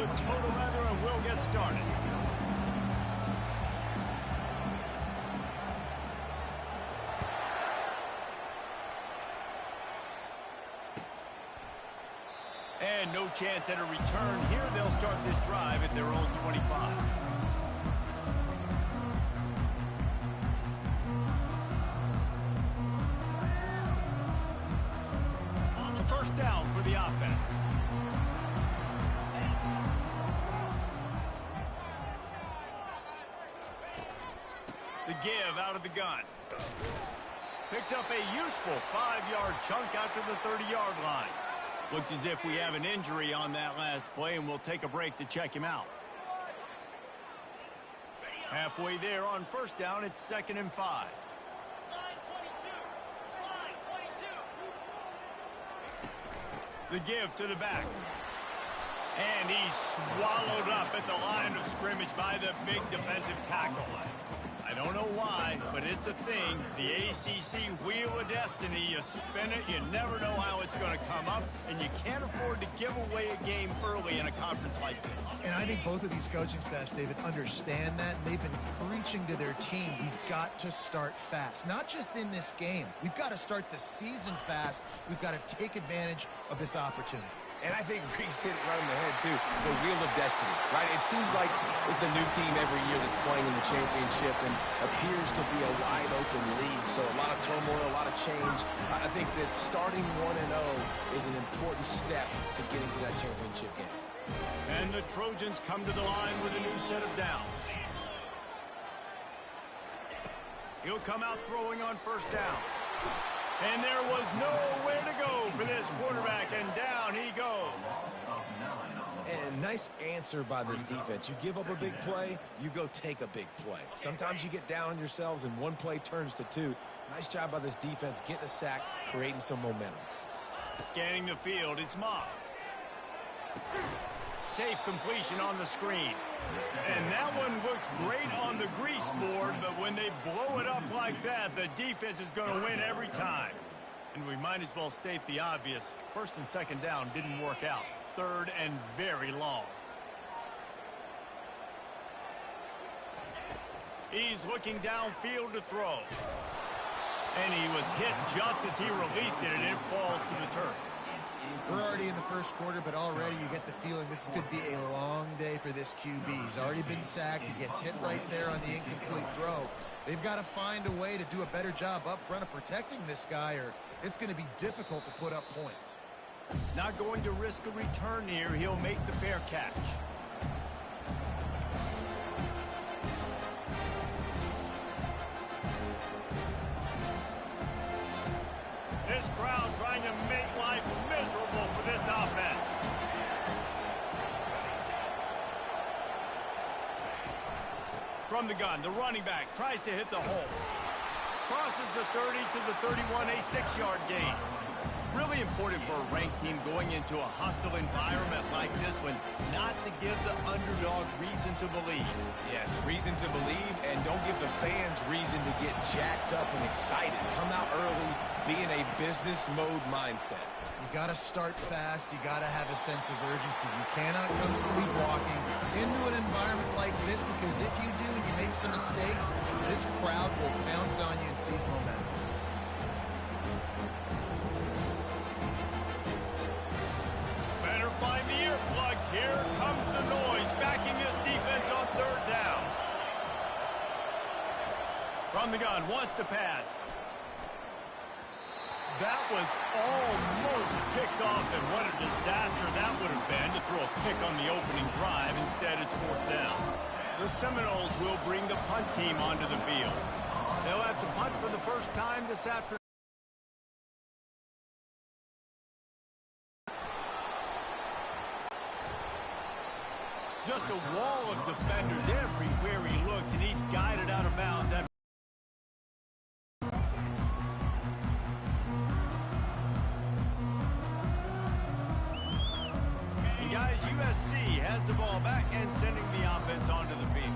the total leather, and we'll get started. And no chance at a return here. They'll start this drive at their own 25. First down for the offense. The give out of the gun. Picks up a useful 5-yard chunk after the 30-yard line. Looks as if we have an injury on that last play, and we'll take a break to check him out. Halfway there on first down, it's 2nd and 5. The give to the back. And he's swallowed up at the line of scrimmage by the big defensive tackle. I don't know why, but it's a thing. The ACC Wheel of Destiny, you spin it, you never know how it's going to come up, and you can't afford to give away a game early in a conference like this. And I think both of these coaching staffs, David, understand that. They've been preaching to their team, we've got to start fast. Not just in this game. We've got to start the season fast. We've got to take advantage of this opportunity. And I think Reese hit it right in the head, too. The Wheel of Destiny, right? It seems like it's a new team every year that's playing in the championship and appears to be a wide-open league. So a lot of turmoil, a lot of change. I think that starting 1-0 is an important step to getting to that championship game. And the Trojans come to the line with a new set of downs. He'll come out throwing on first down. And there was nowhere to go for this quarterback, and down he goes. And nice answer by this defense. You give up a big play, you go take a big play. Sometimes you get down on yourselves and one play turns to two. Nice job by this defense getting a sack, creating some momentum. Scanning the field, it's Moss. Safe completion on the screen. And that one looked great on the grease board, but when they blow it up like that, the defense is going to win every time. And we might as well state the obvious. 1st and 2nd down didn't work out. 3rd and very long. He's looking downfield to throw. And he was hit just as he released it, and it falls to the turf. We're already in the first quarter, but already you get the feeling this could be a long day for this QB. He's already been sacked. He gets hit right there on the incomplete throw. They've got to find a way to do a better job up front of protecting this guy, or it's going to be difficult to put up points. Not going to risk a return here. He'll make the fair catch. This crowd trying to make life miserable for this offense. From the gun, the running back tries to hit the hole. Crosses the 30 to the 31, a 6-yard gain. Really important for a ranked team going into a hostile environment like this one, not to give the underdog reason to believe. Yes, reason to believe, and don't give the fans reason to get jacked up and excited. Come out early, be in a business mode mindset. You got to start fast. You got to have a sense of urgency. You cannot come sleepwalking into an environment like this, because if you do and you make some mistakes, this crowd will pounce on you and seize momentum. Better find the earplugs. Here comes the noise, backing this defense on 3rd down. From the gun, wants to pass. That was almost picked off, and what a disaster that would have been to throw a pick on the opening drive. Instead, it's 4th down. The Seminoles will bring the punt team onto the field. They'll have to punt for the first time this afternoon. Just a wall of defenders everywhere he looks, and he's guided out of bounds. And guys, USC has the ball back and sending the offense onto the field.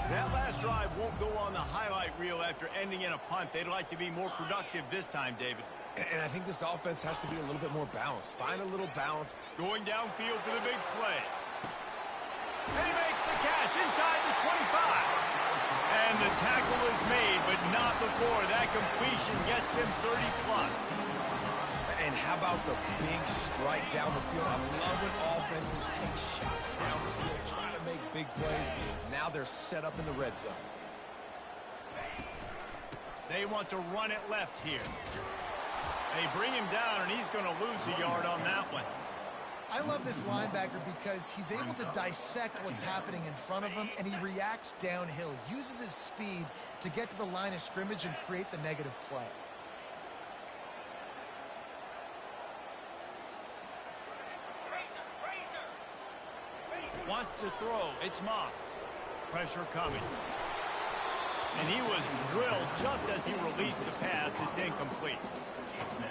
That last drive won't go on the highlight reel after ending in a punt. They'd like to be more productive this time, David. And I think this offense has to be a little bit more balanced. Find a little balance. Going downfield for the big play. inside the 25. And the tackle is made, but not before that completion gets them 30+. And how about the big strike down the field? I love when offenses take shots down the field, try to make big plays. Now they're set up in the red zone. They want to run it left here. They bring him down, and he's going to lose a yard on that one. I love this linebacker because he's able to dissect what's happening in front of him, and he reacts downhill, uses his speed to get to the line of scrimmage and create the negative play. Wants to throw. It's Moss. Pressure coming. And he was drilled just as he released the pass. It's incomplete.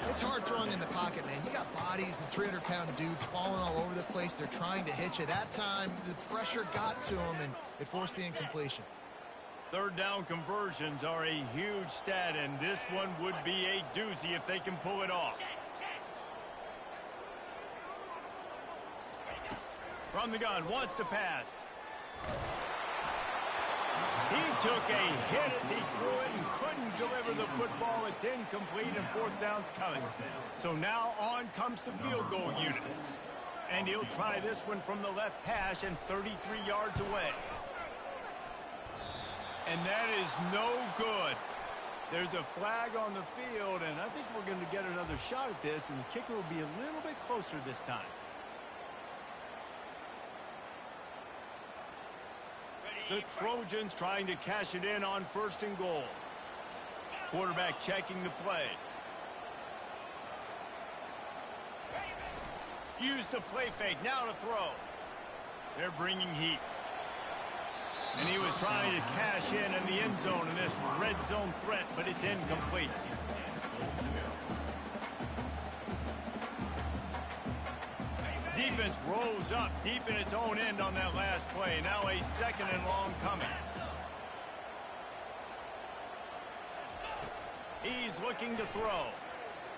It's hard throwing in the pocket, man. You got bodies and 300-pound dudes falling all over the place. They're trying to hit you. That time, the pressure got to him, and it forced the incompletion. Third down conversions are a huge stat, and this one would be a doozy if they can pull it off. From the gun, wants to pass. He took a hit as he threw it and couldn't deliver the football. It's incomplete and fourth down's coming. So now on comes the field goal unit. And he'll try this one from the left hash and 33 yards away. And that is no good. There's a flag on the field, and I think we're going to get another shot at this, and the kicker will be a little bit closer this time. The Trojans trying to cash it in on 1st and goal. Quarterback checking the play. Use the play fake. Now to throw. They're bringing heat. And he was trying to cash in the end zone in this red zone threat, but it's incomplete. Defense rose up deep in its own end on that last play. Now a 2nd and long coming. He's looking to throw.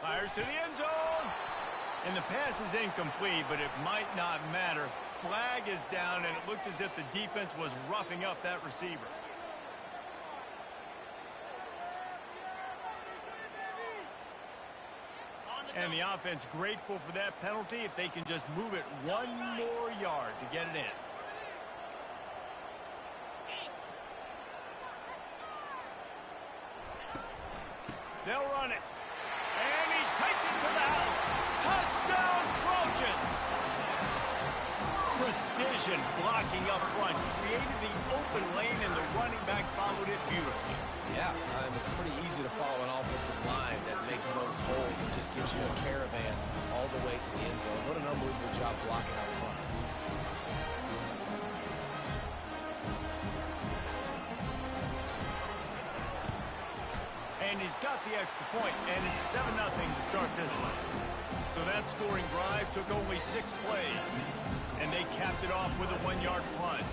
Fires to the end zone. And the pass is incomplete, but it might not matter. Flag is down, and it looked as if the defense was roughing up that receiver. And the offense grateful for that penalty if they can just move it one more yard to get it in. They'll run it. And he takes it to the house. Touchdown, Trojans! Precision blocking up front. Created the open lane, and the running back followed it beautifully. Yeah, it's pretty easy to follow an offensive line that makes those holes and just gives you a caravan all the way to the end zone. What an unbelievable job blocking up front. And he's got the extra point, and it's 7-0 to start this one. So that scoring drive took only 6 plays, and they capped it off with a 1-yard plunge.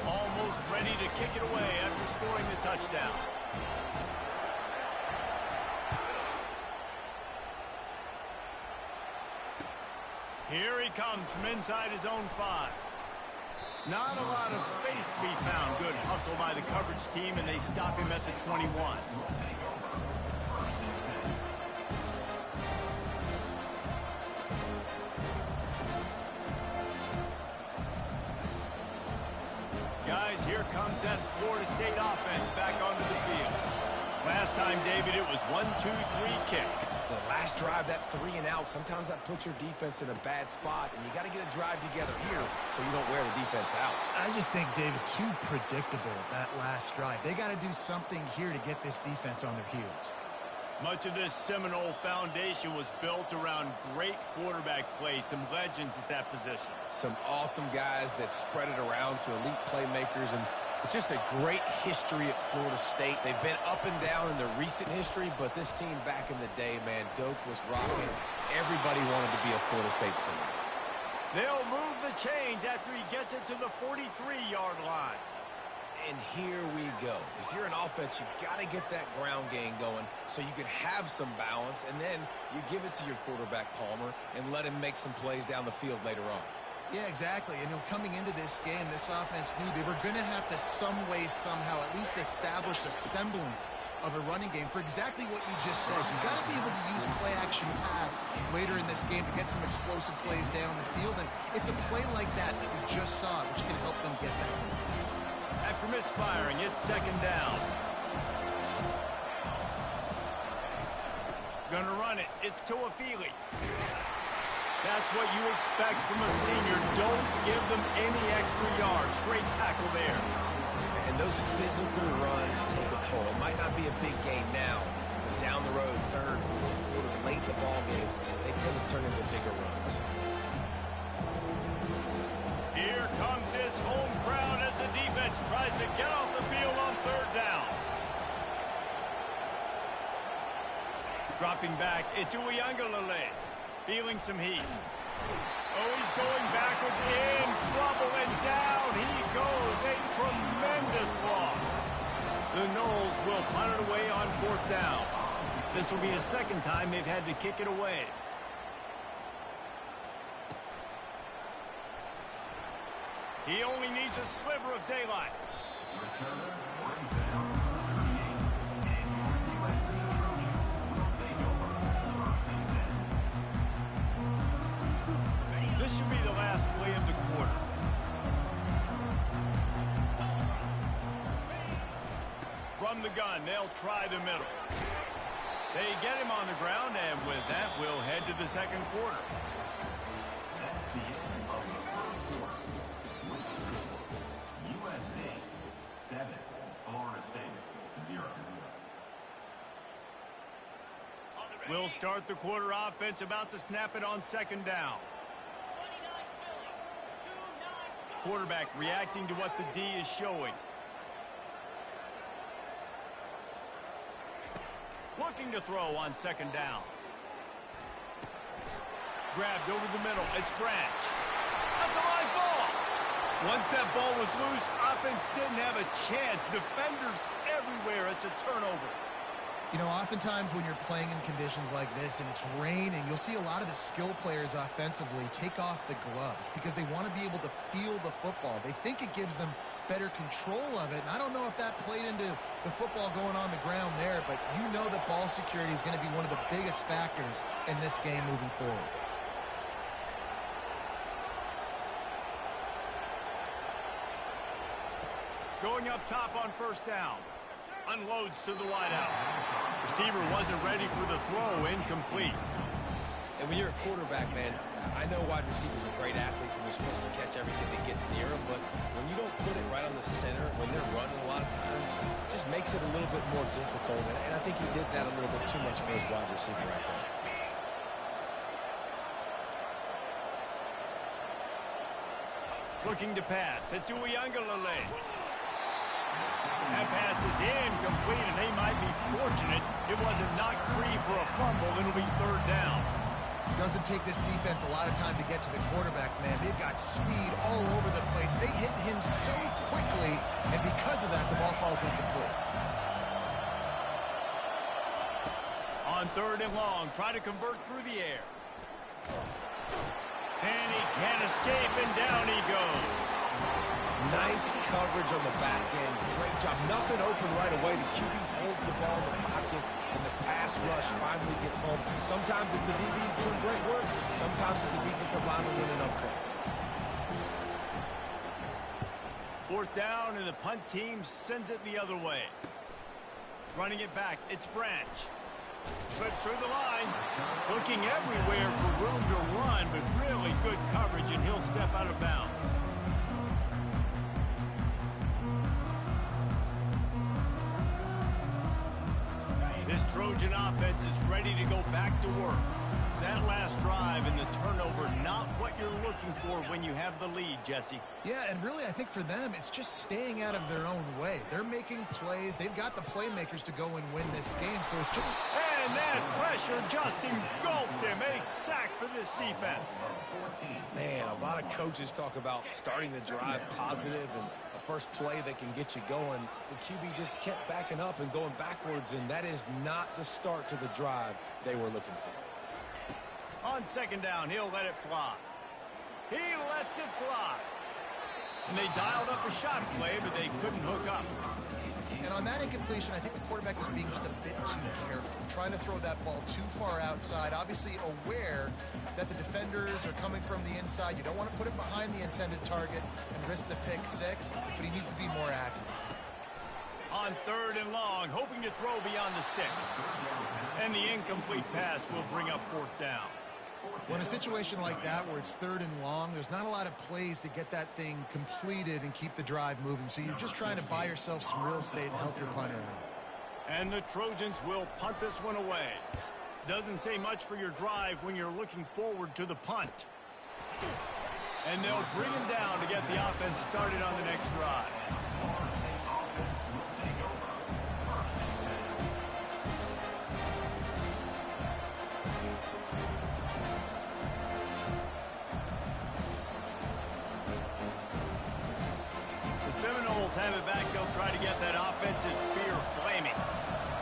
Almost ready to kick it away after scoring the touchdown. Here he comes from inside his own 5. Not a lot of space to be found. Good hustle by the coverage team, and they stop him at the 21. Guys, here comes that Florida State offense back onto the field. Last time, David, it was 1-2-3 kick. The last drive, that 3 and out, sometimes that puts your defense in a bad spot, and you got to get a drive together here so you don't wear the defense out. I just think, David, too predictable, that last drive. They got to do something here to get this defense on their heels. Much of this Seminole foundation was built around great quarterback play, some legends at that position. Some awesome guys that spread it around to elite playmakers, and just a great history at Florida State. They've been up and down in their recent history, but this team back in the day, man, Doak was rocking. Everybody wanted to be a Florida State Seminole. They'll move the chains after he gets it to the 43-yard line. And here we go. If you're an offense, you got to get that ground game going so you can have some balance, and then you give it to your quarterback, Palmer, and let him make some plays down the field later on. Yeah, exactly. And coming into this game, this offense knew they were going to have to some way, somehow, at least establish a semblance of a running game for exactly what you just said. You got to be able to use play-action pass later in this game to get some explosive plays down the field. And it's a play like that that we just saw, which can help them get that. After misfiring, it's second down. Gonna run it. It's Toafili. That's what you expect from a senior. Don't give them any extra yards. Great tackle there. And those physical runs take a toll. It might not be a big gain now, but down the road, third, fourth quarter, late in the ball games, they tend to turn into bigger runs. Here comes his home crowd as the defense tries to get off the field on third down. Dropping back, it's Uiagalelei. Feeling some heat. Oh, he's going backwards, in trouble, and down he goes. A tremendous loss. The Noles will punt it away on fourth down. This will be the second time they've had to kick it away. He only needs a sliver of daylight. This should be the last play of the quarter. From the gun, they'll try the middle. They get him on the ground, and with that, we'll head to the second quarter. That's the end of the first quarter. USA 7, Florida State 0. We'll start the quarter offense, about to snap it on second down. Quarterback reacting to what the D is showing. Looking to throw on second down. Grabbed over the middle. It's Branch. That's a live ball. Once that ball was loose, offense didn't have a chance. Defenders everywhere. It's a turnover. You know, oftentimes when you're playing in conditions like this and it's raining, you'll see a lot of the skill players offensively take off the gloves because they want to be able to feel the football. They think it gives them better control of it. And I don't know if that played into the football going on the ground there, but you know that ball security is going to be one of the biggest factors in this game moving forward. Going up top on first down. Unloads to the wideout. Receiver wasn't ready for the throw. Incomplete. And when you're a quarterback, man, I know wide receivers are great athletes and they're supposed to catch everything that gets near them, but when you don't put it right on the center, when they're running a lot of times, it just makes it a little bit more difficult. And I think he did that a little bit too much for his wide receiver right there. Looking to pass. It's Uiagalelei. That pass is incomplete, and they might be fortunate it wasn't knocked free for a fumble. It'll be third down. It doesn't take this defense a lot of time to get to the quarterback, man. They've got speed all over the place. They hit him so quickly, and because of that, the ball falls incomplete. On third and long, try to convert through the air. And he can't escape, and down he goes. Nice coverage on the back end. Great job. Nothing open right away. The QB holds the ball in the pocket, and the pass rush finally gets home. Sometimes it's the DBs doing great work. Sometimes it's the defensive lineman winning up front. Fourth down, and the punt team sends it the other way. Running it back, it's Branch. Slips through the line. Looking everywhere for room to run, but really good coverage, and he'll step out of bounds. This Trojan offense is ready to go back to work. That last drive and the turnover, not what you're looking for when you have the lead, Jesse. Yeah, and really, I think for them, it's just staying out of their own way. They're making plays. They've got the playmakers to go and win this game, so it's just... And that pressure just engulfed him. A sack for this defense. Man, a lot of coaches talk about starting the drive positive and a first play that can get you going. The QB just kept backing up and going backwards, and that is not the start to the drive they were looking for. On second down, he'll let it fly. He lets it fly. And they dialed up a shot play, but they couldn't hook up. And on that incompletion, I think the quarterback was being just a bit too careful, trying to throw that ball too far outside, obviously aware that the defenders are coming from the inside. You don't want to put it behind the intended target and risk the pick six, but he needs to be more active. On 3rd and long, hoping to throw beyond the sticks. And the incomplete pass will bring up 4th down. Well, in a situation like that where it's 3rd and long, there's not a lot of plays to get that thing completed and keep the drive moving. So you're just trying to buy yourself some real estate and help your punter out. And the Trojans will punt this one away. Doesn't say much for your drive when you're looking forward to the punt. And they'll bring him down to get the offense started on the next drive. Seminoles have it back. They'll try to get that offensive spear flaming.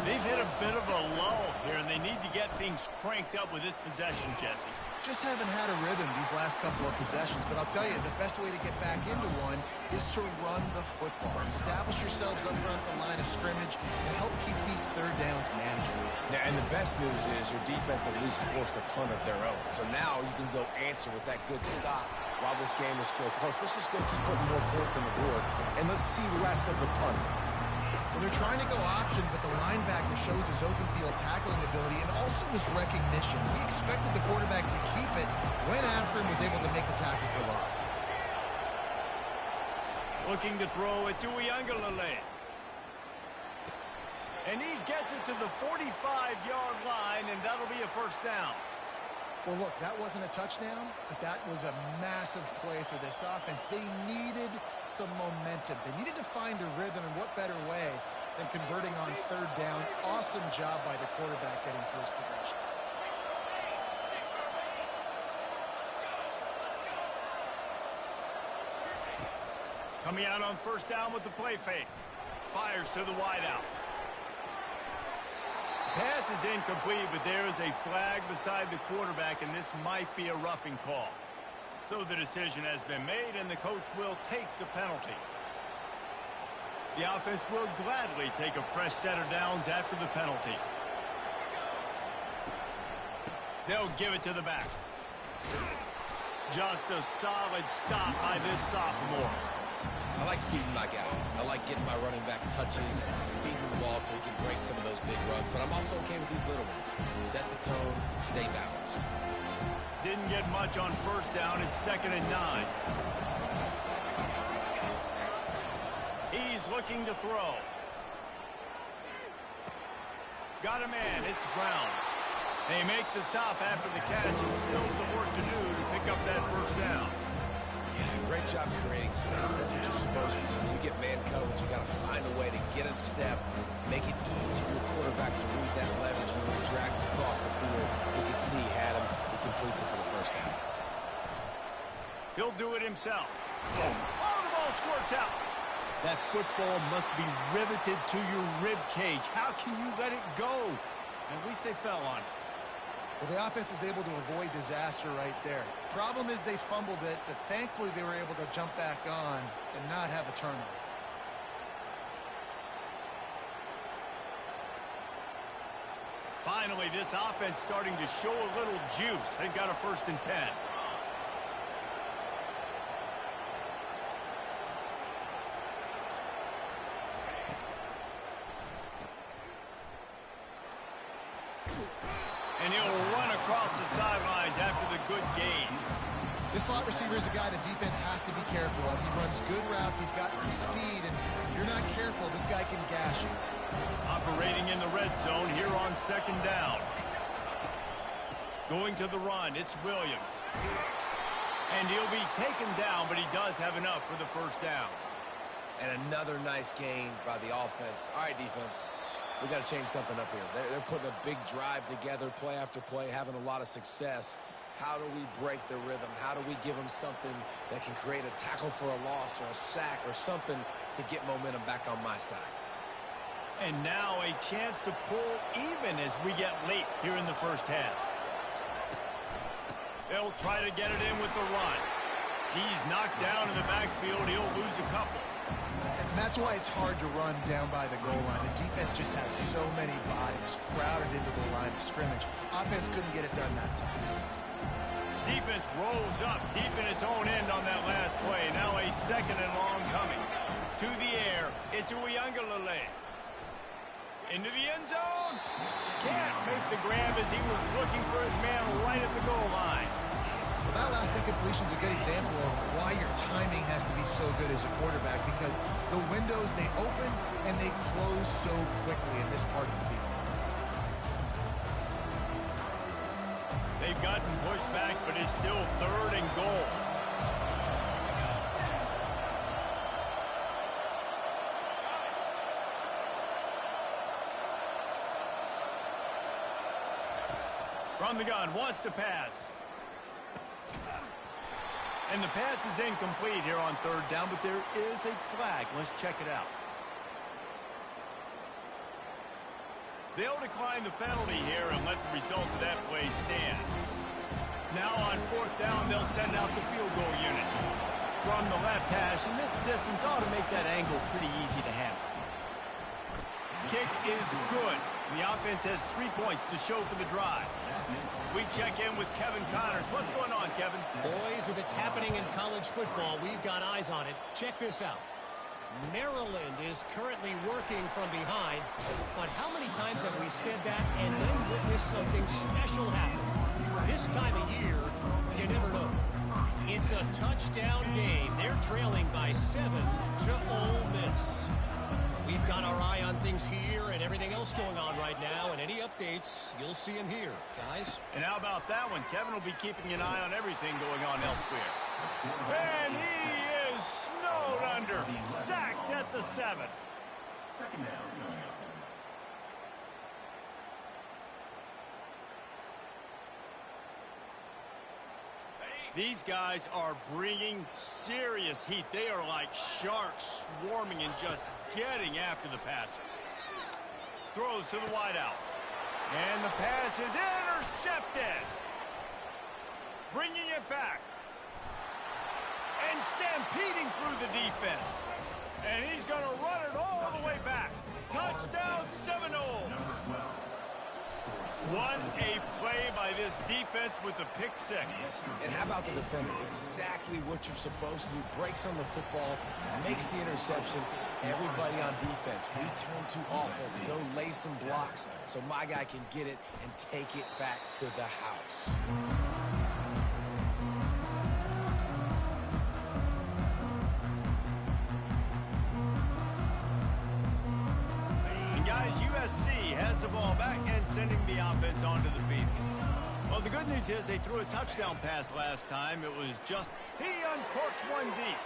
They've hit a bit of a lull here, and they need to get things cranked up with this possession, Jesse. Just haven't had a rhythm these last couple of possessions, but I'll tell you, the best way to get back into one is to run the football. Establish yourselves up front at the line of scrimmage and help keep these 3rd downs manageable. Yeah, and the best news is your defense at least forced a punt of their own. So now you can go answer with that good stop while this game is still close. Let's just go keep putting more points on the board, and let's see less of the punt. Well, they're trying to go option, but the linebacker shows his open field tackling ability and also his recognition. He expected the quarterback to keep it, went after him, was able to make the tackle for loss. Looking to throw it to Uiagalelei. And he gets it to the 45-yard line, and that'll be a 1st down. Well, look, that wasn't a touchdown, but that was a massive play for this offense. They needed some momentum. They needed to find a rhythm, and what better way than converting on 3rd down. Awesome job by the quarterback getting first progression. Coming out on 1st down with the play fake. Fires to the wideout. Pass is incomplete, but there is a flag beside the quarterback, and this might be a roughing call. So the decision has been made, and the coach will take the penalty. The offense will gladly take a fresh set of downs after the penalty. They'll give it to the back. Just a solid stop by this sophomore. I like feeding my guy. I like getting my running back touches, feeding the ball so he can break some of those big runs. But I'm also okay with these little ones. Set the tone, stay balanced. Didn't get much on 1st down. It's 2nd and 9. He's looking to throw. Got a man. It's Brown. They make the stop after the catch, and still some work to do to pick up that 1st down. Great job creating space. That's what you're supposed to do. When you get man coverage, you got to find a way to get a step, make it easy for your quarterback to read that leverage when he drags across the field. You can see he had him. He completes it for the 1st down. He'll do it himself. Oh, the ball squirts out. That football must be riveted to your rib cage. How can you let it go? At least they fell on it. Well, the offense is able to avoid disaster right there. Problem is they fumbled it, but thankfully they were able to jump back on and not have a turnover. Finally, this offense starting to show a little juice. They've got a 1st and 10. And he'll run across the sidelines after the good gain. This slot receiver is a guy the defense has to be careful of. He runs good routes, he's got some speed, and if you're not careful, this guy can gash you. Operating in the red zone here on 2nd down. Going to the run, it's Williams. And he'll be taken down, but he does have enough for the 1st down. And another nice gain by the offense. All right, defense. We got to change something up here. They're putting a big drive together, play after play, having a lot of success. How do we break the rhythm? How do we give them something that can create a tackle for a loss or a sack or something to get momentum back on my side? And now a chance to pull even as we get late here in the 1st half. They'll try to get it in with the run. He's knocked down in the backfield. He'll lose a couple. And that's why it's hard to run down by the goal line. The defense just has so many bodies crowded into the line of scrimmage. Offense couldn't get it done that time. Defense rolls up deep in its own end on that last play. Now a second and long coming. To the air, it's Uiagalelei. Into the end zone. Can't make the grab as he was looking for his man right at the goal line. Well, that last incompletion is a good example of why your timing has to be so good as a quarterback, because the windows, they open and they close so quickly in this part of the field. They've gotten pushed back, but it's still third and goal. From the gun, wants to pass. And the pass is incomplete here on third down, but there is a flag. Let's check it out. They'll decline the penalty here and let the result of that play stand. Now on fourth down, they'll send out the field goal unit. From the left hash, and this distance ought to make that angle pretty easy to handle. Kick is good. The offense has 3 points to show for the drive. We check in with Kevin Connors. What's going on, Kevin? Boys, if it's happening in college football, we've got eyes on it. Check this out. Maryland is currently working from behind, but how many times have we said that and then witnessed something special happen? This time of year, you never know. It's a touchdown game. They're trailing by 7 to Ole Miss. We've got our eye on things here and everything else going on right now, and any updates, you'll see them here, guys. And how about that one? Kevin will be keeping an eye on everything going on elsewhere. And he is snowed under, sacked at the 7. Second down coming up. These guys are bringing serious heat. They are like sharks swarming and just getting after the passer. Throws to the wideout. And the pass is intercepted. Bringing it back. And stampeding through the defense. And he's going to run it all the way back. Touchdown, Seminole. What a play by this defense with a pick six. And how about the defender? Exactly what you're supposed to do. Breaks on the football, makes the interception. Everybody on defense, we turn to offense. Go lay some blocks so my guy can get it and take it back to the house. Guys, USC has the ball back and sending the offense onto the field. Well, the good news is they threw a touchdown pass last time. It was just, he uncorks one deep.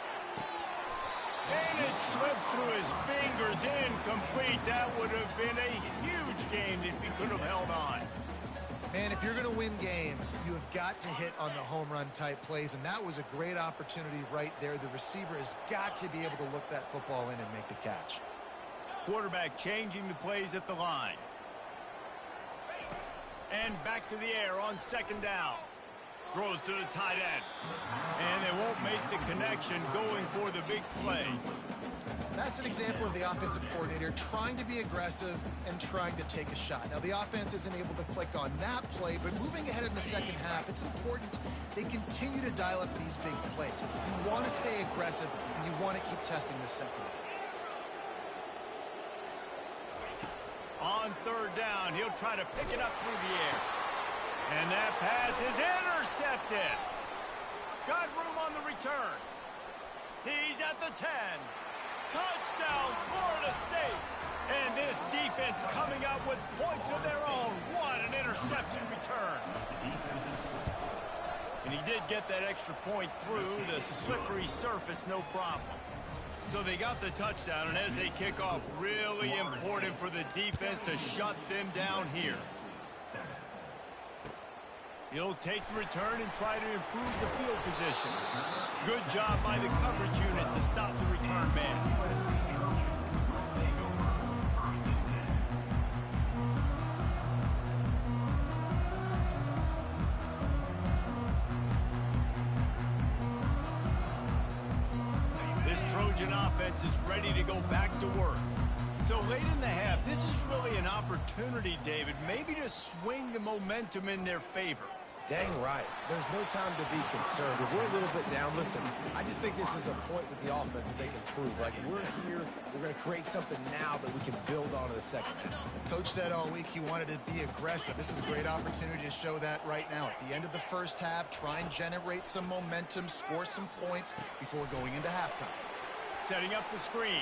And it slips through his fingers, incomplete. That would have been a huge game if he could have held on. Man, if you're going to win games, you have got to hit on the home run type plays, and that was a great opportunity right there. The receiver has got to be able to look that football in and make the catch. Quarterback changing the plays at the line. And back to the air on second down. Throws to the tight end. And they won't make the connection going for the big play. That's an example of the offensive coordinator trying to be aggressive and trying to take a shot. Now, the offense isn't able to click on that play, but moving ahead in the second half, it's important they continue to dial up these big plays. You want to stay aggressive, and you want to keep testing this second. On third down, he'll try to pick it up through the air. And that pass is intercepted. Got room on the return. He's at the 10. Touchdown, Florida State. And this defense coming up with points of their own. What an interception return. And he did get that extra point through the slippery surface, no problem. So they got the touchdown, and as they kick off, really important for the defense to shut them down here. He'll take the return and try to improve the field position. Good job by the coverage unit to stop the return man. Trojan offense is ready to go back to work. So late in the half, this is really an opportunity, David, maybe to swing the momentum in their favor. Dang right. There's no time to be concerned. If we're a little bit down, listen, I just think this is a point with the offense that they can prove. Like, we're here, we're going to create something now that we can build on in the second half. Coach said all week he wanted to be aggressive. This is a great opportunity to show that right now. At the end of the first half, try and generate some momentum, score some points before going into halftime. Setting up the screen.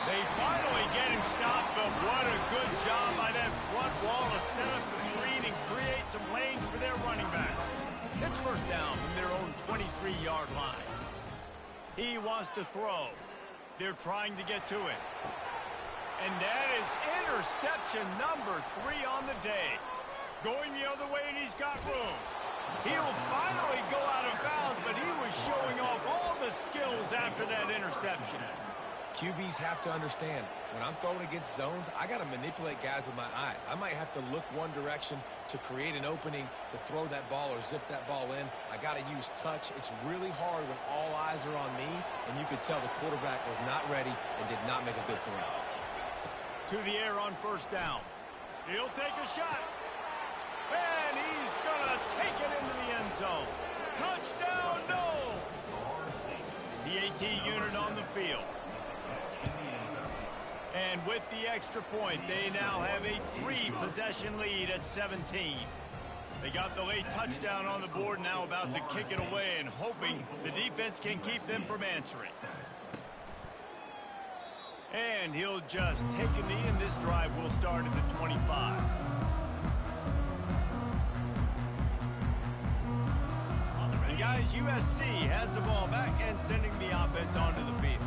They finally get him stopped, but what a good job by that front wall to set up the screen and create some lanes for their running back. It's first down from their own 23-yard line. He wants to throw. They're trying to get to it. And that is interception number 3 on the day. Going the other way, and he's got room. He'll finally go out of bounds, but he was showing off all the skills after that interception. QBs have to understand, when I'm throwing against zones, I got to manipulate guys with my eyes. I might have to look one direction to create an opening to throw that ball or zip that ball in. I got to use touch. It's really hard when all eyes are on me, and you could tell the quarterback was not ready and did not make a good throw. To the air on first down. He'll take a shot. And he's going to take it into the end zone. Touchdown, no! The AT unit on the field. And with the extra point, they now have a 3-possession lead at 17. They got the late touchdown on the board, now about to kick it away and hoping the defense can keep them from answering. And he'll just take a knee, and this drive will start at the 25. And guys, USC has the ball back and sending the offense onto the field.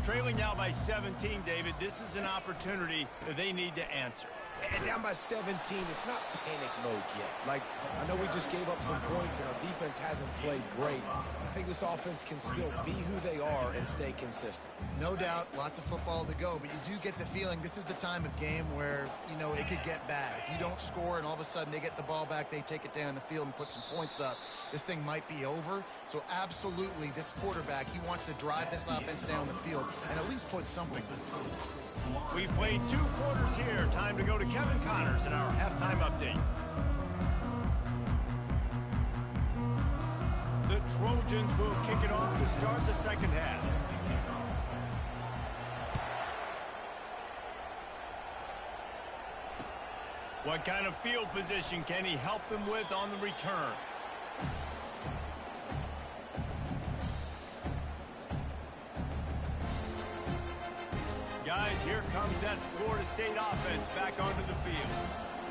Trailing now by 17, David. This is an opportunity that they need to answer. And down by 17, it's not panic mode yet. Like, I know we just gave up some points and our defense hasn't played great. I think this offense can still be who they are and stay consistent. No doubt, lots of football to go, but you do get the feeling this is the time of game where, you know, it could get bad. If you don't score and all of a sudden they get the ball back, they take it down the field and put some points up, this thing might be over. So absolutely, this quarterback, he wants to drive this offense down the field and at least put something. We've played 2 quarters here. Time to go to Kevin Connors in our halftime update. The Trojans will kick it off to start the second half. What kind of field position can he help them with on the return? Guys, here comes that Florida State offense back onto the field.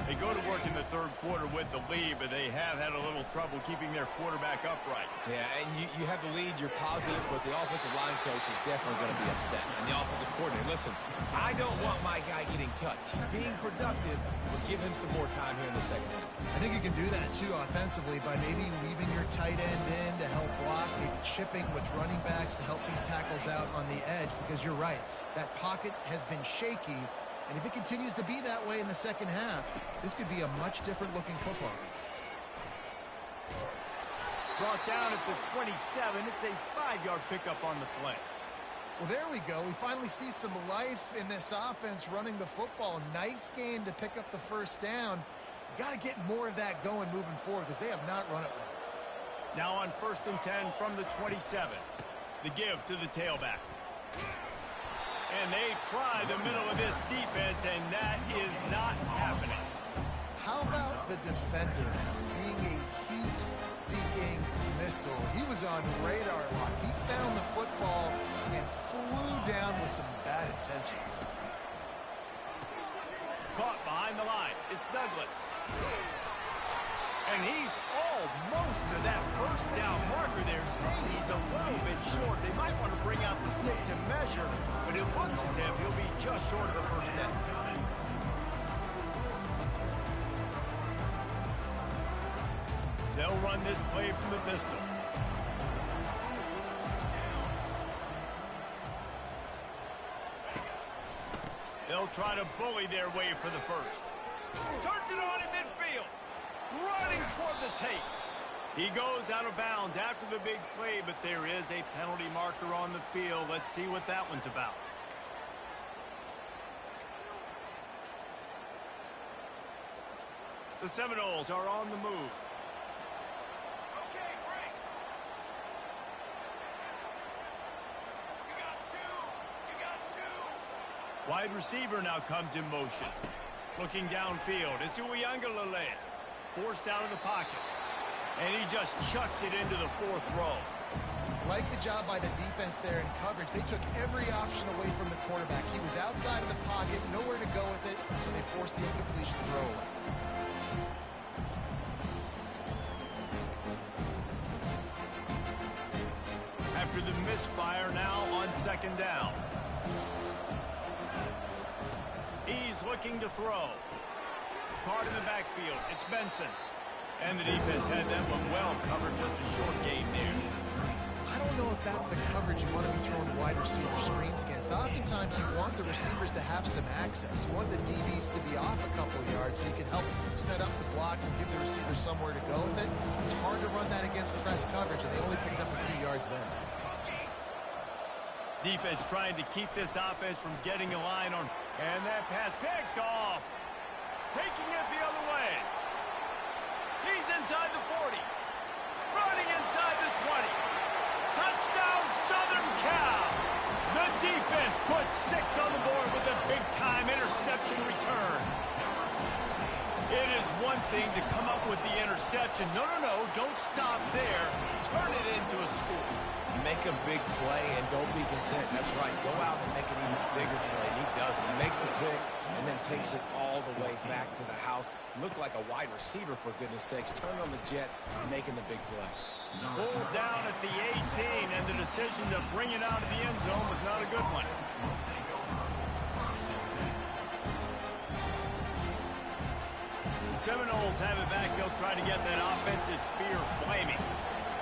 They go to work in the third quarter with the lead, but they have had a little trouble keeping their quarterback upright. Yeah, and you have the lead, you're positive, but the offensive line coach is definitely going to be upset. And the offensive coordinator, listen, I don't want my guy getting touched. He's being productive, but give him some more time here in the second half. I think you can do that, too, offensively, by maybe leaving your tight end in to help block, maybe chipping with running backs to help these tackles out on the edge, because you're right. That pocket has been shaky, and if it continues to be that way in the second half, this could be a much different-looking football game. Brought down at the 27. It's a 5-yard pickup on the play. Well, there we go. We finally see some life in this offense running the football. Nice game to pick up the first down. Got to get more of that going moving forward because they have not run it well. Now on 1st and 10 from the 27. The give to the tailback. And they try the middle of this defense, and that is not happening. How about the defender being a heat-seeking missile? He was on radar lock. He found the football and flew down with some bad intentions. Caught behind the line. It's Douglas. And he's almost to that first down marker there, saying he's a little bit short. They might want to bring out the sticks and measure, but it looks as if he'll be just short of the first down. They'll run this play from the pistol. They'll try to bully their way for the first. Turns it on in midfield. Running toward the tape. He goes out of bounds after the big play, but there is a penalty marker on the field. Let's see what that one's about. The Seminoles are on the move. Okay, break. You got two. Wide receiver now comes in motion. Looking downfield. It's Uiagalelei. Forced out of the pocket. And he just chucks it into the fourth row. Like the job by the defense there in coverage. They took every option away from the quarterback. He was outside of the pocket, nowhere to go with it, so they forced the incompletion throw away. After the misfire, now on second down. He's looking to throw. Card in the backfield. It's Benson. And the defense had that one well covered. Just a short game there. I don't know if that's the coverage you want to be throwing wide receiver screens against. Oftentimes you want the receivers to have some access. You want the DBs to be off a couple of yards so you can help set up the blocks and give the receiver somewhere to go with it. It's hard to run that against press coverage, and they only picked up a few yards there. Defense trying to keep this offense from getting a line on. And that pass picked off. Taking it the other way. He's inside the 40. Running inside the 20. Touchdown, Southern Cal. The defense puts 6 on the board with a big-time interception return. It is one thing to come up with the interception. No, don't stop there. Turn it into a score. Make a big play and don't be content. That's right. Go out and make an even bigger play. And he does it. He makes the pick and then takes it all the way back to the house. Looked like a wide receiver, for goodness sakes. Turn on the Jets and making the big play. Pulled down at the 18, and the decision to bring it out of the end zone was not a good one. The Seminoles have it back. They'll try to get that offensive spear flaming.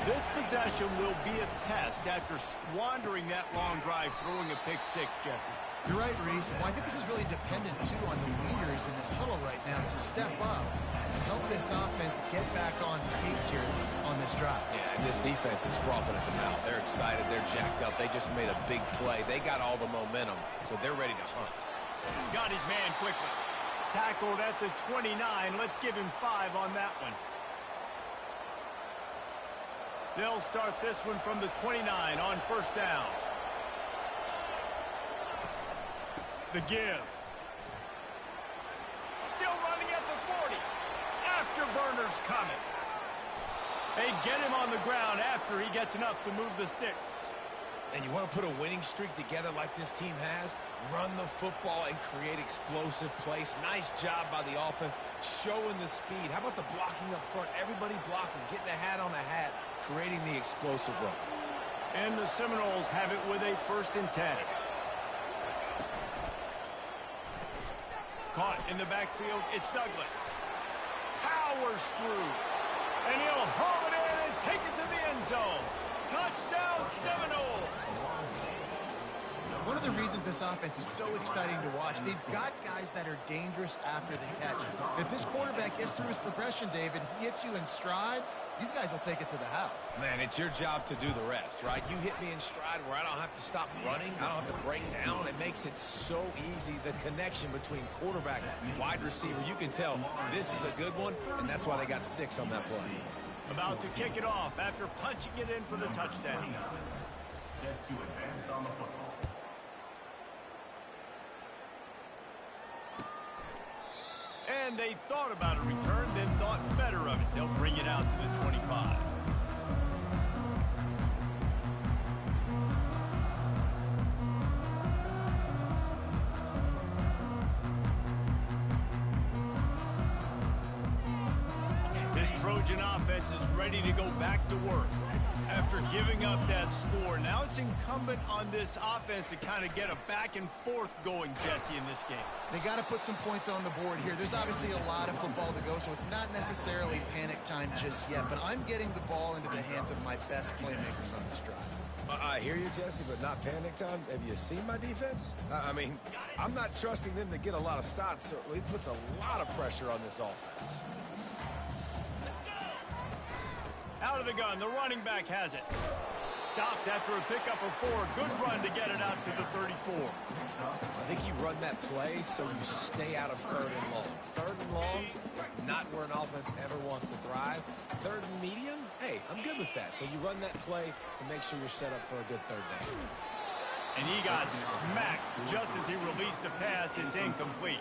This possession will be a test after squandering that long drive, throwing a pick six, Jesse. You're right, Reese. Well, I think this is really dependent, too, on the leaders in this huddle right now to step up and help this offense get back on pace here on this drive. Yeah, and this defense is frothing at the mouth. They're excited. They're jacked up. They just made a big play. They got all the momentum, so they're ready to hunt. Got his man quickly. Tackled at the 29. Let's give him 5 on that one. They'll start this one from the 29 on first down. The give. Still running at the 40. Afterburners coming. They get him on the ground after he gets enough to move the sticks. And you want to put a winning streak together like this team has? Run the football and create explosive plays. Nice job by the offense, showing the speed. How about the blocking up front? Everybody blocking, getting a hat on a hat, creating the explosive run. And the Seminoles have it with a 1st and 10. Caught in the backfield, it's Douglas. Powers through. And he'll haul it in and take it to the end zone. Touchdown, Seminoles! One of the reasons this offense is so exciting to watch, they've got guys that are dangerous after the catch. If this quarterback gets through his progression, David, he hits you in stride, these guys will take it to the house. Man, it's your job to do the rest, right? You hit me in stride where I don't have to stop running. I don't have to break down. It makes it so easy. The connection between quarterback and wide receiver, you can tell this is a good one, and that's why they got 6 on that play. About to kick it off after punching it in for the touchdown. Set to advance on the football. And they thought about a return, then thought better of it. They'll bring it out to the 25. This Trojan offense is ready to go back to work. After giving up that score, now it's incumbent on this offense to kind of get a back and forth going, Jesse, in this game. They got to put some points on the board here. There's obviously a lot of football to go, so it's not necessarily panic time just yet, but I'm getting the ball into the hands of my best playmakers on this drive. I hear you, Jesse, but not panic time. Have you seen my defense? I mean, I'm not trusting them to get a lot of stops, so it puts a lot of pressure on this offense. Out of the gun, the running back has it. Stopped after a pickup of 4. Good run to get it out to the 34. I think you run that play so you stay out of 3rd and long. 3rd and long is not where an offense ever wants to thrive. 3rd and medium, hey, I'm good with that. So you run that play to make sure you're set up for a good 3rd down. And he got smacked just as he released the pass. It's incomplete.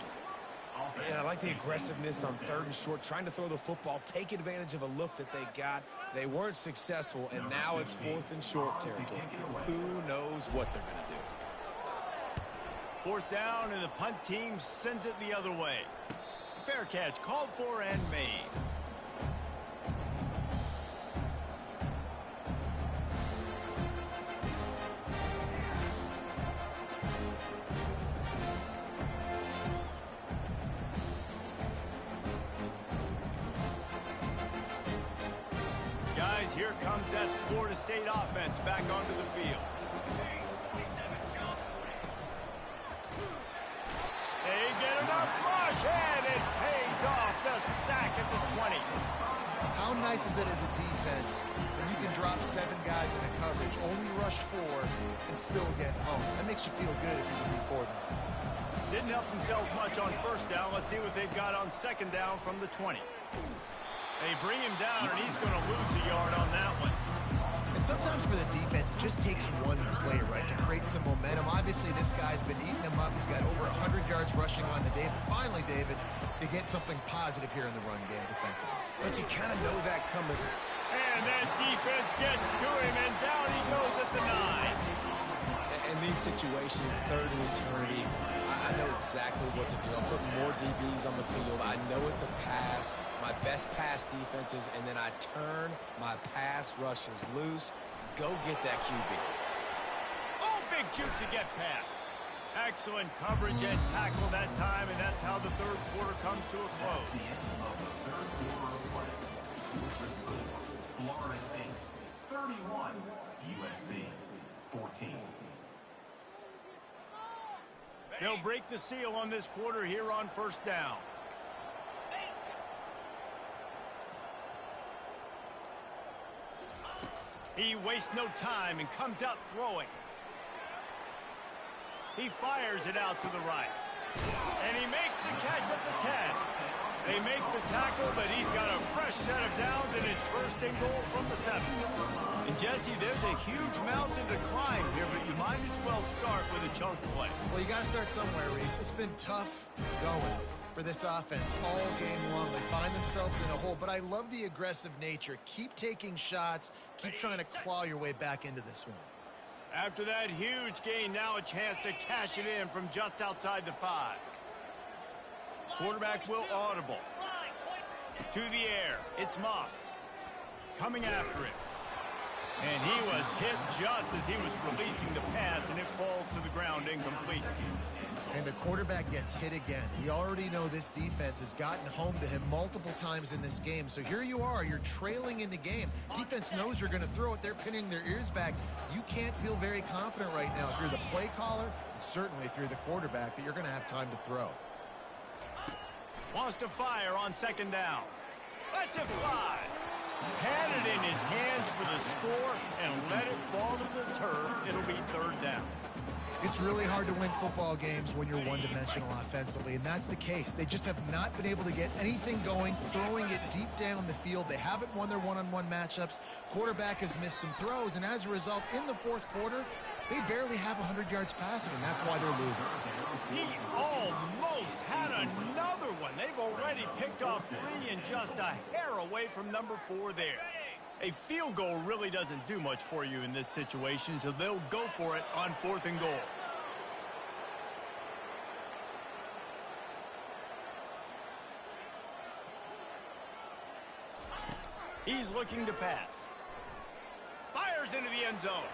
And I like the aggressiveness on 3rd and short, trying to throw the football, take advantage of a look that they got. They weren't successful, and now it's 4th and short territory. Who knows what they're going to do? 4th down, and the punt team sends it the other way. Fair catch, called for and made. Guys, here comes that Florida State offense back onto the field. They get enough rush, and it pays off. The sack at the 20. How nice is it as a defense when you can drop 7 guys in a coverage, only rush 4, and still get home? That makes you feel good if you're the new coordinator. Didn't help themselves much on 1st down. Let's see what they've got on 2nd down from the 20. They bring him down, and he's going to lose a yard on that one. And sometimes for the defense, it just takes one play, right, to create some momentum. Obviously, this guy's been eating him up. He's got over 100 yards rushing on the day. But finally, David, to get something positive here in the run game defensively. But you kind of know that coming. And that defense gets to him, and down he goes at the 9. In these situations, 3rd and eternity, I know exactly what to do. I'm putting more DBs on the field. I know it's a pass, my best pass defenses, and then I turn my pass rushers loose. Go get that QB. Oh, big juke to get past. Excellent coverage and tackle that time, and that's how the 3rd quarter comes to a close. The end of the 3rd quarter of play. Florida State 31, USC 14. They'll break the seal on this quarter here on 1st down. He wastes no time and comes out throwing. He fires it out to the right. And he makes the catch at the 10. They make the tackle, but he's got a fresh set of downs, and it's 1st and goal from the 7. And Jesse, there's a huge mountain to climb here, but you might as well start with a chunk play. Well, you got to start somewhere, Reese. It's been tough going for this offense all game long. They find themselves in a hole, but I love the aggressive nature. Keep taking shots. Keep trying to claw your way back into this one. After that huge gain, now a chance to cash it in from just outside the 5. Quarterback will audible. To the air, it's Moss. Coming after it. And he was hit just as he was releasing the pass, and it falls to the ground incomplete. And the quarterback gets hit again. We already know this defense has gotten home to him multiple times in this game. So here you are, you're trailing in the game. Defense knows you're going to throw it. They're pinning their ears back. You can't feel very confident right now through the play caller, and certainly through the quarterback, that you're going to have time to throw. Wants to fire on 2nd down. Lets it fly. Had it in his hands for the score and let it fall to the turf. It'll be 3rd down. It's really hard to win football games when you're one-dimensional offensively, and that's the case. They just have not been able to get anything going, throwing it deep down the field. They haven't won their one-on-one matchups. Quarterback has missed some throws, and as a result, in the 4th quarter, they barely have 100 yards passing, and that's why they're losing. He almost had another one. They've already picked off 3 and just a hair away from number 4 there. A field goal really doesn't do much for you in this situation, so they'll go for it on 4th and goal. He's looking to pass. Fires into the end zone.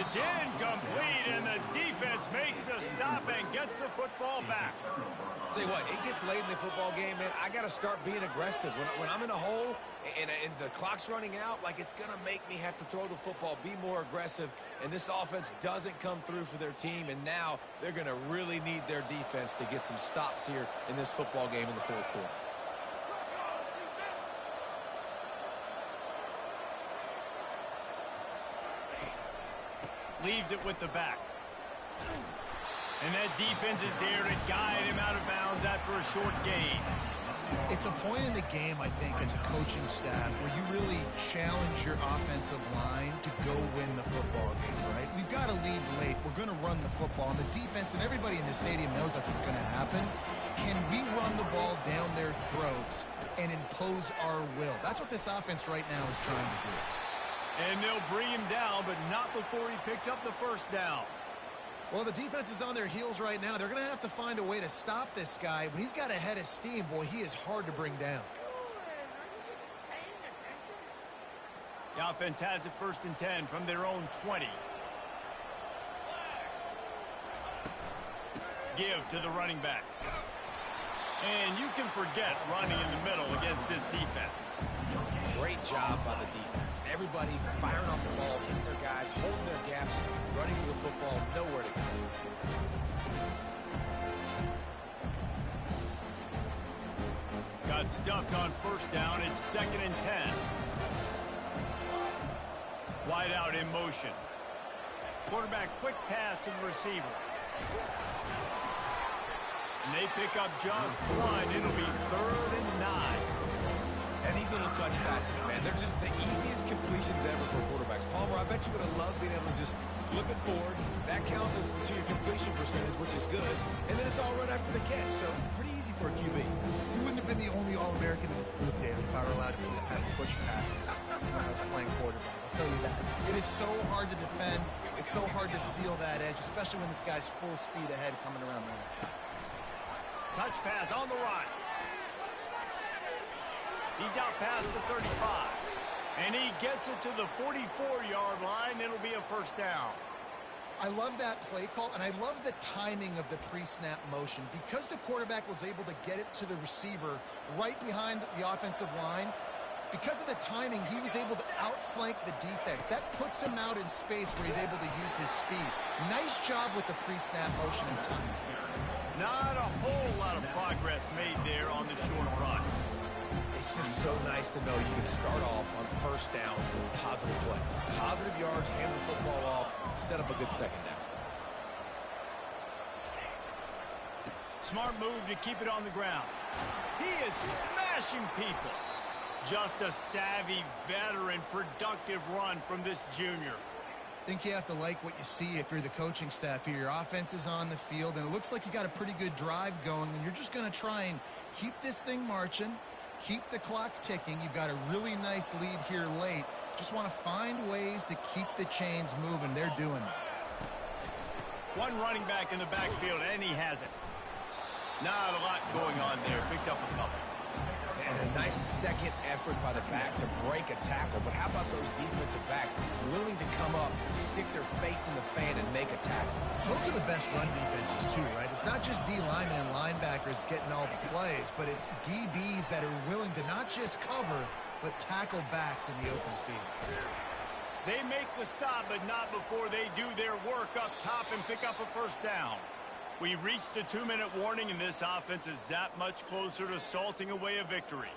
It's incomplete, and the defense makes a stop and gets the football back. Tell you what, it gets late in the football game, man. I got to start being aggressive. When I'm in a hole and the clock's running out, like, it's going to make me have to throw the football, be more aggressive, and this offense doesn't come through for their team, and now they're going to really need their defense to get some stops here in this football game in the 4th quarter. Leaves it with the back. And that defense is there to guide him out of bounds after a short gain. It's a point in the game, I think, as a coaching staff where you really challenge your offensive line to go win the football game, right? We've got to lead late. We're going to run the football. And the defense and everybody in the stadium knows that's what's going to happen. Can we run the ball down their throats and impose our will? That's what this offense right now is trying to do. And they'll bring him down, but not before he picks up the first down. Well, the defense is on their heels right now. They're going to have to find a way to stop this guy. When he's got a head of steam, boy, he is hard to bring down. The offense has it 1st and 10 from their own 20. Give to the running back. And you can forget running in the middle against this defense. Great job by the defense. Everybody firing off the ball, hitting their guys, holding their gaps, running to the football, nowhere to go. Got stuffed on 1st down. It's 2nd and 10. Wide out in motion. Quarterback quick pass to the receiver. And they pick up just one. It'll be 3rd and 9. And these little touch passes, man, they're just the easiest completions ever for quarterbacks. Palmer, I bet you would have loved being able to just flip it forward. That counts as to your completion percentage, which is good. And then it's all right after the catch, so pretty easy for a QB. You wouldn't have been the only All-American in this booth, David, if I were allowed to have push passes when I was playing quarterback. I'll tell you that. It is so hard to defend. It's so hard to seal that edge, especially when this guy's full speed ahead coming around the outside. Touch pass on the run. He's out past the 35. And he gets it to the 44-yard line. It'll be a 1st down. I love that play call, and I love the timing of the pre-snap motion. Because the quarterback was able to get it to the receiver right behind the offensive line, because of the timing, he was able to outflank the defense. That puts him out in space where he's able to use his speed. Nice job with the pre-snap motion and timing. Not a whole lot of progress made there on the short run. It's just so nice to know you can start off on 1st down with positive plays. Positive yards, hand the football off, set up a good 2nd down. Smart move to keep it on the ground. He is smashing people. Just a savvy, veteran, productive run from this junior. I think you have to like what you see if you're the coaching staff here. Your offense is on the field, and it looks like you got a pretty good drive going, and you're just going to try and keep this thing marching, keep the clock ticking. You've got a really nice lead here late. Just want to find ways to keep the chains moving. They're doing it. One running back in the backfield, and he has it. Not a lot going on there. Picked up a couple. And a nice second effort by the back to break a tackle. But how about those defensive backs willing to come up, stick their face in the fan, and make a tackle? Those are the best run defenses, too, right? It's not just D linemen and linebackers getting all the plays, but it's DBs that are willing to not just cover, but tackle backs in the open field. They make the stop, but not before they do their work up top and pick up a 1st down. We reached the 2-minute warning, and this offense is that much closer to salting away a victory.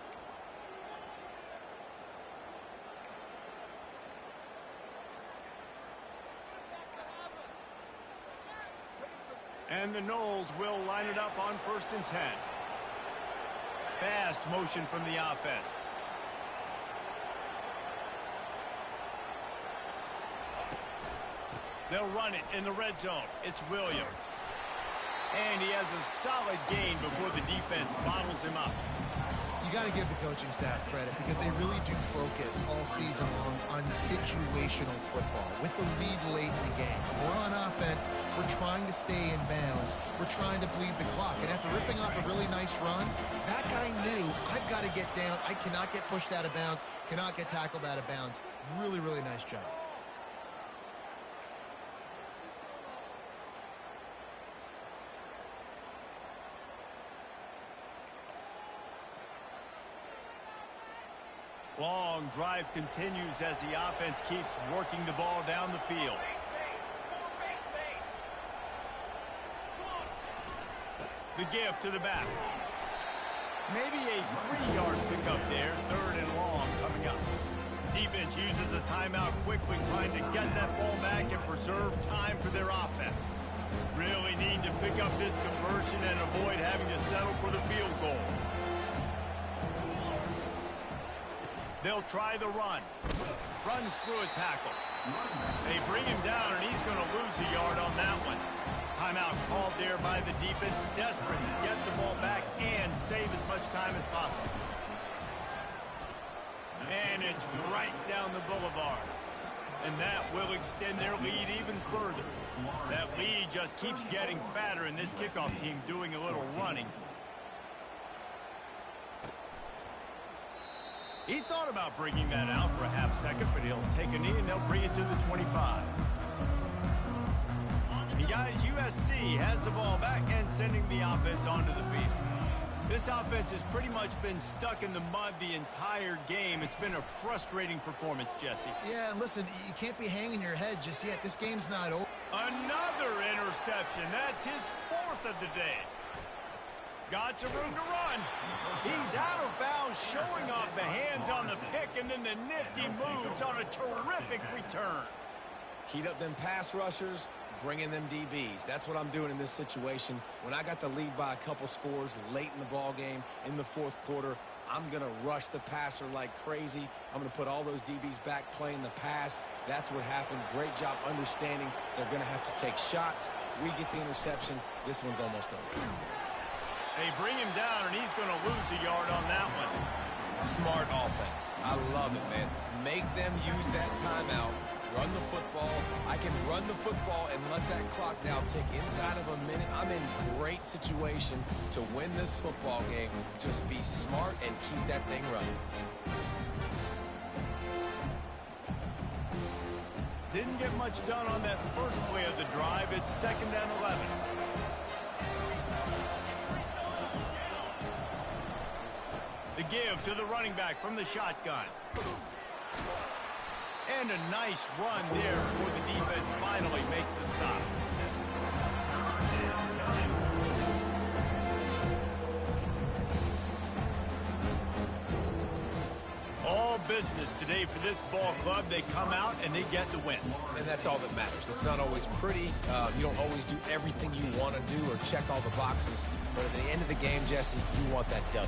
And the Noles will line it up on 1st and 10. Fast motion from the offense. They'll run it in the red zone. It's Williams. And he has a solid gain before the defense bottles him up. You got to give the coaching staff credit because they really do focus all season long on situational football with the lead late in the game. If we're on offense, we're trying to stay in bounds. We're trying to bleed the clock. And after ripping off a really nice run, that guy knew, I've got to get down. I cannot get pushed out of bounds, cannot get tackled out of bounds. Really, really nice job. Long drive continues as the offense keeps working the ball down the field. The give to the back. Maybe a 3-yard pickup there. 3rd and long coming up. defense uses a timeout quickly, trying to get that ball back and preserve time for their offense. Really need to pick up this conversion and avoid having to settle for the field goal. They'll try the run. Runs through a tackle. They bring him down, and he's going to lose a yard on that one. Timeout called there by the defense, desperate to get the ball back and save as much time as possible. And it's right down the boulevard. And that will extend their lead even further. That lead just keeps getting fatter, and this kickoff team doing a little running. He thought about bringing that out for a half second, but he'll take a knee and they'll bring it to the 25. And guys, USC has the ball back and sending the offense onto the field. This offense has pretty much been stuck in the mud the entire game. It's been a frustrating performance, Jesse. Yeah, and listen, you can't be hanging your head just yet. This game's not over. Another interception. That's his fourth of the day. Got some room to run. He's out of bounds, showing off the hands on the pick, and then the nifty moves on a terrific return. Heat up them pass rushers, bring in them DBs. That's what I'm doing in this situation. When I got the lead by a couple scores late in the ball game, in the fourth quarter, I'm going to rush the passer like crazy. I'm going to put all those DBs back playing the pass. That's what happened. Great job understanding they're going to have to take shots. We get the interception. This one's almost over. They bring him down, and he's going to lose a yard on that one. Smart offense. I love it, man. Make them use that timeout. Run the football. I can run the football and let that clock now tick inside of a minute. I'm in great situation to win this football game. Just be smart and keep that thing running. Didn't get much done on that first play of the drive. It's 2nd and 11. The give to the running back from the shotgun. And a nice run there before the defense finally makes the stop. All business today for this ball club. They come out and they get the win. And that's all that matters. It's not always pretty. You don't always do everything you want to do or check all the boxes. But at the end of the game, Jesse, you want that W.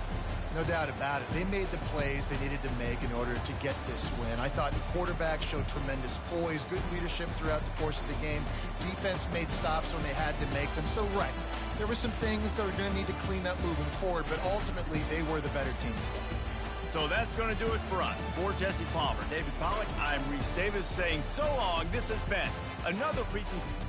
No doubt about it. They made the plays they needed to make in order to get this win. I thought the quarterback showed tremendous poise, good leadership throughout the course of the game. Defense made stops when they had to make them. So, right, there were some things that are going to need to clean up moving forward, but ultimately they were the better team today. So that's going to do it for us. For Jesse Palmer, David Pollack, I'm Reese Davis saying so long. This has been another presentation.